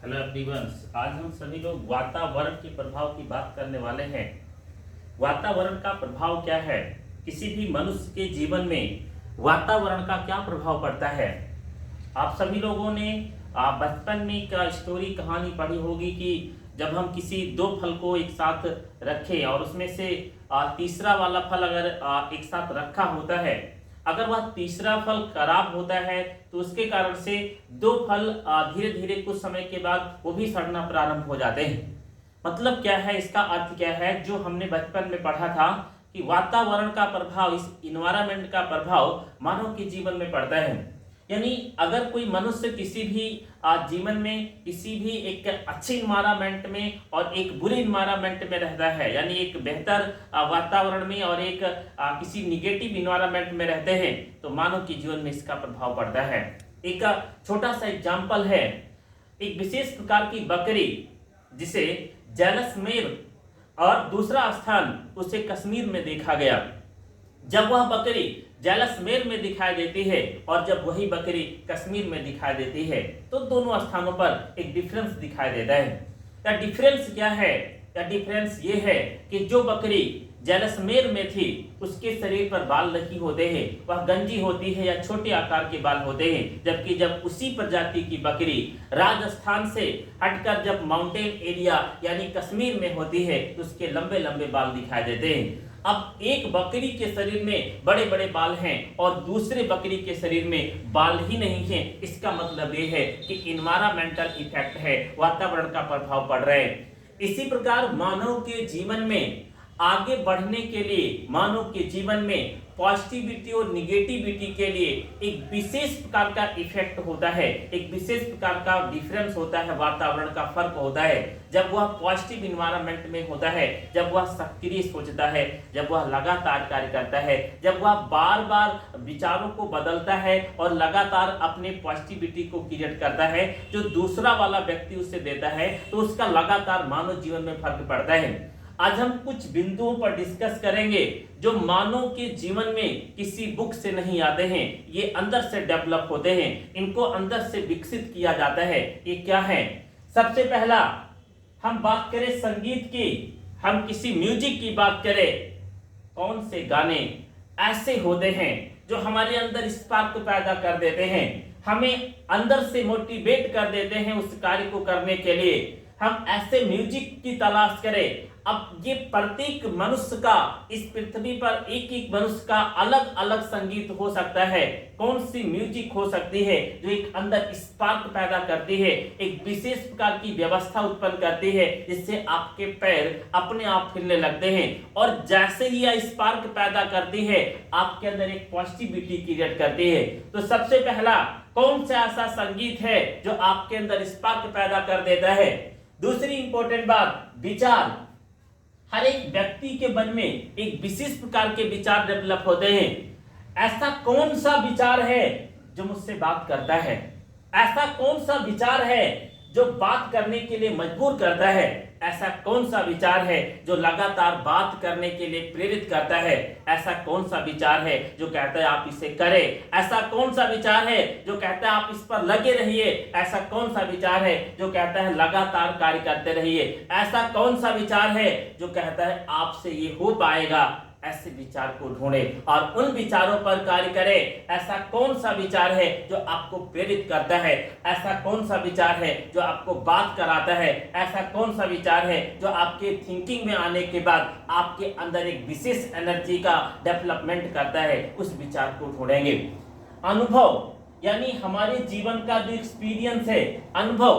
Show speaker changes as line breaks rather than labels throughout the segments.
Hello everyone. आज हम सभी लोग वातावरण के प्रभाव की बात करने वाले हैं। वातावरण का प्रभाव क्या है, किसी भी मनुष्य के जीवन में वातावरण का क्या प्रभाव पड़ता है। आप सभी लोगों ने बचपन में का स्टोरी कहानी पढ़ी होगी कि जब हम किसी दो फल को एक साथ रखें और उसमें से तीसरा वाला फल अगर एक साथ रखा होता है, अगर वह तीसरा फल खराब होता है तो उसके कारण से दो फल धीरे धीरे कुछ समय के बाद वो भी सड़ना प्रारंभ हो जाते हैं। मतलब क्या है, इसका अर्थ क्या है, जो हमने बचपन में पढ़ा था कि वातावरण का प्रभाव, इस इन्वायरमेंट का प्रभाव मानव के जीवन में पड़ता है। यानी अगर कोई मनुष्य किसी भी जीवन में किसी भी एक अच्छे इन्वायरमेंट में और एक बुरे इन्वायरमेंट में रहता है, यानी एक बेहतर वातावरण में और एक किसी निगेटिव इन्वायरमेंट में रहते हैं, तो मानव के जीवन में इसका प्रभाव पड़ता है। एक छोटा सा एग्जाम्पल है, एक विशेष प्रकार की बकरी जिसे जैसलमेर और दूसरा स्थान उसे कश्मीर में देखा गया। जब वह बकरी जैसलमेर में दिखाई देती है और जब वही बकरी कश्मीर में दिखाई देती है, तो दोनों स्थानों पर एक डिफरेंस दिखाई देता है। या डिफरेंस क्या है? या डिफरेंस ये है कि जो बकरी जैसलमेर में थी उसके शरीर पर बाल नहीं होते हैं, वह गंजी होती है या छोटे आकार के बाल होते हैं, जबकि जब उसी प्रजाति की बकरी राजस्थान से हटकर जब माउंटेन एरिया यानी कश्मीर में होती है तो उसके लंबे लंबे बाल दिखाई देते हैं। अब एक बकरी के शरीर में बड़े बड़े बाल हैं और दूसरे बकरी के शरीर में बाल ही नहीं है। इसका मतलब ये है कि इन्वायरमेंटल इफेक्ट है, वातावरण का प्रभाव पड़ रहा है। इसी प्रकार मानव के जीवन में आगे बढ़ने के लिए, मानव के जीवन में पॉजिटिविटी और निगेटिविटी के लिए एक विशेष प्रकार का इफेक्ट होता है, एक विशेष प्रकार का डिफरेंस होता है, वातावरण का फर्क होता है। जब वह पॉजिटिव इन्वायरमेंट में होता है, जब वह सक्रिय सोचता है, जब वह लगातार कार्य करता है, जब वह बार बार विचारों को बदलता है और लगातार अपने पॉजिटिविटी को क्रिएट करता है, जो दूसरा वाला व्यक्ति उसे देता है, तो उसका लगातार मानव जीवन में फर्क पड़ता है। आज हम कुछ बिंदुओं पर डिस्कस करेंगे जो मानव के जीवन में किसी बुक से नहीं आते हैं, ये अंदर से डेवलप होते हैं, इनको अंदर से विकसित किया जाता है। ये क्या है? सबसे पहला हम बात करें संगीत की, हम किसी म्यूजिक की बात करें, कौन से गाने ऐसे होते हैं जो हमारे अंदर स्पार्क पैदा कर देते हैं, हमें अंदर से मोटिवेट कर देते हैं उस कार्य को करने के लिए। हम ऐसे म्यूजिक की तलाश करें। अब ये प्रत्येक मनुष्य का, इस पृथ्वी पर एक एक मनुष्य का अलग अलग संगीत हो सकता है। कौन सी म्यूजिक हो सकती है जो एक अंदर स्पार्क पैदा करती है, एक विशेष प्रकार की व्यवस्था उत्पन्न करती है, जिससे आपके पैर अपने आप हिलने लगते हैं। और जैसे ही यह स्पार्क पैदा करती है, आपके अंदर एक पॉजिटिविटी क्रिएट करती है। तो सबसे पहला कौन सा ऐसा संगीत है जो आपके अंदर स्पार्क पैदा कर देता है? दूसरी इंपॉर्टेंट बात, विचार। हर एक व्यक्ति के मन में एक विशेष प्रकार के विचार डेवलप होते हैं। ऐसा कौन सा विचार है जो मुझसे बात करता है? ऐसा कौन सा विचार है जो बात करने के लिए मजबूर करता है? ऐसा कौन सा विचार है जो लगातार बात करने के लिए प्रेरित करता है? ऐसा कौन सा विचार है जो कहता है आप इसे करें? ऐसा कौन सा विचार है जो कहता है आप इस पर लगे रहिए? ऐसा कौन सा विचार है जो कहता है लगातार कार्य करते रहिए? ऐसा कौन सा विचार है जो कहता है आपसे ये हो पाएगा? ऐसे विचार को ढूंढें और उन विचारों पर कार्य करें। ऐसा कौन सा विचार है जो आपको प्रेरित करता है? ऐसा कौन सा विचार है जो आपको बात कराता है? ऐसा कौन सा विचार है जो आपके थिंकिंग में आने के बाद आपके अंदर एक विशेष एनर्जी का डेवलपमेंट करता है? उस विचार को ढूंढेंगे। अनुभव, यानी हमारे जीवन का जो एक्सपीरियंस है, अनुभव,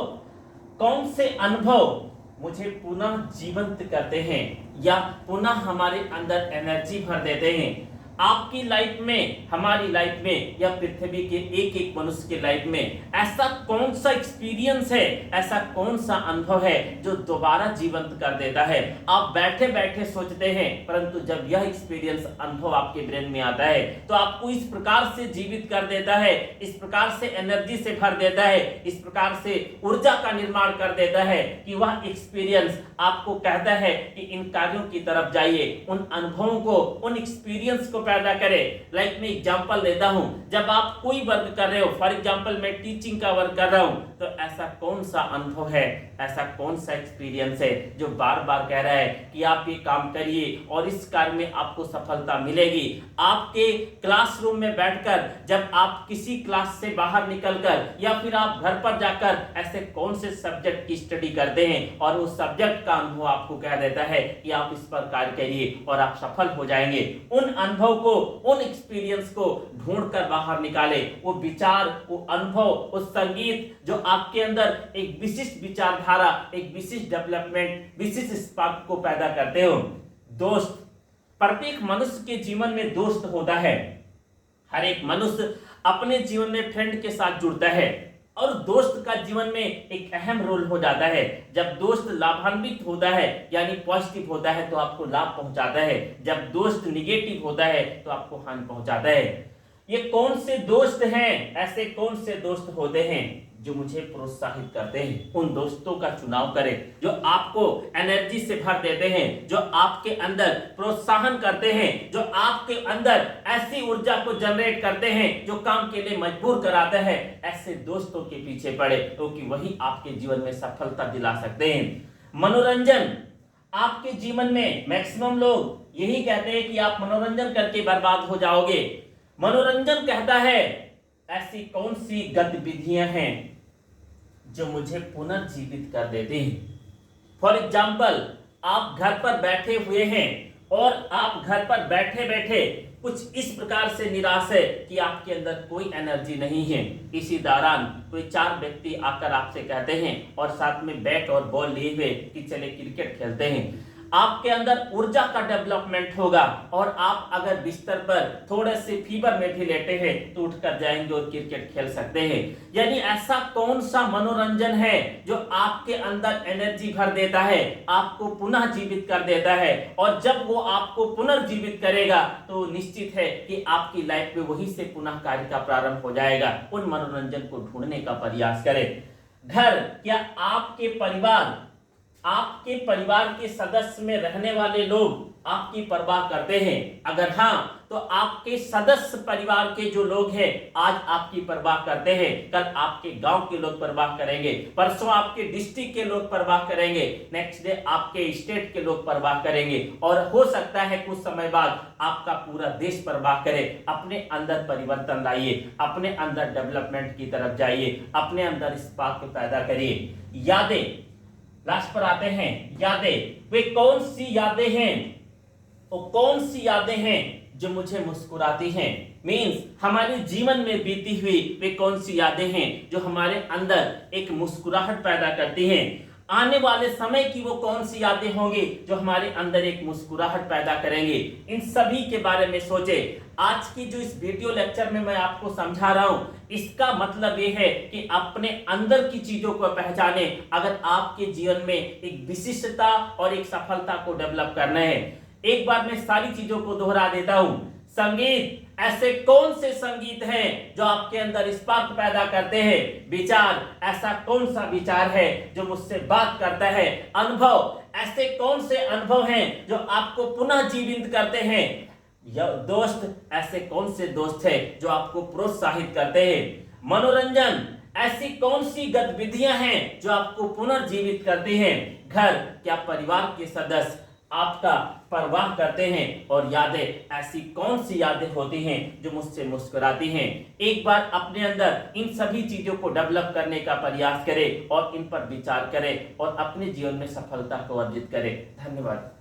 कौन से अनुभव मुझे पुनः जीवंत करते हैं या पुनः हमारे अंदर एनर्जी भर देते हैं? आपकी लाइफ में, हमारी लाइफ में या पृथ्वी के एक एक मनुष्य के लाइफ में ऐसा कौन सा एक्सपीरियंस है, ऐसा कौन सा अनुभव है जो दोबारा जीवंत कर देता है? आप बैठे बैठे सोचते हैं, परंतु जब यह एक्सपीरियंस, अनुभव आपके ब्रेन में आता है तो आपको इस प्रकार से जीवित कर देता है, इस प्रकार से एनर्जी से भर देता है, इस प्रकार से ऊर्जा का निर्माण कर देता है कि वह एक्सपीरियंस आपको कहता है कि इन कार्यों की तरफ जाइए, उन अनुभवों को, उन एक्सपीरियंस को पैदा करे। लाइक मैं एग्जांपल देता हूं, जब आप कोई वर्क कर रहे हो, फॉर एग्जांपल मैं टीचिंग का वर्क कर रहा हूं, तो ऐसा कौन सा अनुभव है, ऐसा कौन सा एक्सपीरियंस है जो बार बार कह रहा है कि आप ये काम करिए और इस कार्य में आपको सफलता मिलेगी। आपके क्लासरूम में बैठकर जब आप किसी क्लास से बाहर निकलकर या फिर आप घर पर जाकर ऐसे कौन से सब्जेक्ट की स्टडी करते हैं और उस सब्जेक्ट का अनुभव आपको कह देता है कि आप इस पर कार्य करिए और आप सफल हो जाएंगे। उन अनुभव को, उन एक्सपीरियंस को ढूंढकर बाहर निकाले, वो विचार, वो अनुभव, वो संगीत जो आपके अंदर एक विशिष्ट विचारधारा, एक विशिष्ट डेवलपमेंट, विशिष्ट स्पार्क को पैदा करते हो। दोस्त, प्रत्येक मनुष्य के जीवन में दोस्त होता है। हर एक मनुष्य अपने जीवन में फ्रेंड के साथ जुड़ता है और दोस्त का जीवन में एक अहम रोल हो जाता है। जब दोस्त लाभान्वित होता है यानी पॉजिटिव होता है तो आपको लाभ पहुंचाता है, जब दोस्त निगेटिव होता है तो आपको हानि पहुंचाता है। ये कौन से दोस्त हैं, ऐसे कौन से दोस्त होते हैं जो मुझे प्रोत्साहित करते हैं? उन दोस्तों का चुनाव करें जो आपको एनर्जी से भर देते हैं, जो आपके अंदर प्रोत्साहन करते हैं, जो आपके अंदर ऐसी ऊर्जा को जनरेट करते हैं जो काम के लिए मजबूर कराते हैं। ऐसे दोस्तों के पीछे पड़े क्योंकि वही आपके जीवन में सफलता दिला सकते हैं। मनोरंजन, आपके जीवन में मैक्सिमम लोग यही कहते हैं कि आप मनोरंजन करके बर्बाद हो जाओगे। मनोरंजन कहता है ऐसी कौन सी गतिविधियां हैं जो मुझे पुनर्जीवित कर देते हैं। फॉर एग्जाम्पल, आप घर पर बैठे हुए हैं और आप घर पर बैठे बैठे कुछ इस प्रकार से निराश है कि आपके अंदर कोई एनर्जी नहीं है। इसी दौरान कोई 4 व्यक्ति आकर आपसे कहते हैं और साथ में बैट और बॉल लिए हुए कि चले क्रिकेट खेलते हैं। आपके अंदर ऊर्जा का डेवलपमेंट होगा और आप अगर बिस्तर पर थोड़े से फीवर में भी लेटे हैं तो उठकर जाएंगे और क्रिकेट खेल सकते हैं। यानी ऐसा कौन सा मनोरंजन है जो आपके अंदर एनर्जी भर देता है, आपको पुनः जीवित कर देता है, और जब वो आपको पुनर्जीवित करेगा तो निश्चित है कि आपकी लाइफ में वही से पुनः कार्य का प्रारंभ हो जाएगा। उन मनोरंजन को ढूंढने का प्रयास करें। घर, क्या आपके परिवार के सदस्य में रहने वाले लोग आपकी परवाह करते हैं? अगर हाँ, तो आपके सदस्य परिवार के जो लोग हैं आज आपकी परवाह करते हैं, कल आपके गांव के लोग परवाह करेंगे, परसों आपके डिस्ट्रिक्ट के लोग परवाह करेंगे, नेक्स्ट डे आपके स्टेट के लोग परवाह करेंगे और हो सकता है कुछ समय बाद आपका पूरा देश परवाह करे। अपने अंदर परिवर्तन लाइए, अपने अंदर डेवलपमेंट की तरफ जाइए, अपने अंदर स्पार्क पैदा करिए। यादें, लास्ट पर आते हैं। यादें, वे कौन सी यादें हैं, वो कौन सी यादें हैं जो मुझे मुस्कुराती हैं? मीन्स हमारे जीवन में बीती हुई वे कौन सी यादें हैं जो हमारे अंदर एक मुस्कुराहट पैदा करती हैं? आने वाले समय की वो कौन सी यादें होंगी जो हमारे अंदर एक मुस्कुराहट पैदा करेंगे? इन सभी के बारे में सोचे। आज की जो इस वीडियो लेक्चर में मैं आपको समझा रहा हूं, इसका मतलब ये है कि अपने अंदर की चीजों को पहचाने अगर आपके जीवन में एक विशिष्टता और एक सफलता को डेवलप करना है। एक बार मैं सारी चीजों को दोहरा देता हूं। संगीत, ऐसे कौन से संगीत हैं जो आपके अंदर स्पार्क पैदा करते हैं? विचार, ऐसा कौन सा विचार है जो मुझसे बात करता है? अनुभव, ऐसे कौन से अनुभव हैं जो आपको पुनः जीवित करते हैं? या दोस्त, ऐसे कौन से दोस्त हैं जो आपको प्रोत्साहित करते हैं? मनोरंजन, ऐसी कौन सी गतिविधियां हैं जो आपको पुनर्जीवित करती हैं? घर, क्या परिवार के सदस्य आपका परवाह करते हैं? और यादें, ऐसी कौन सी यादें होती हैं जो मुझसे मुस्कुराती हैं? एक बार अपने अंदर इन सभी चीजों को डेवलप करने का प्रयास करें और इन पर विचार करें और अपने जीवन में सफलता को अर्जित करें। धन्यवाद।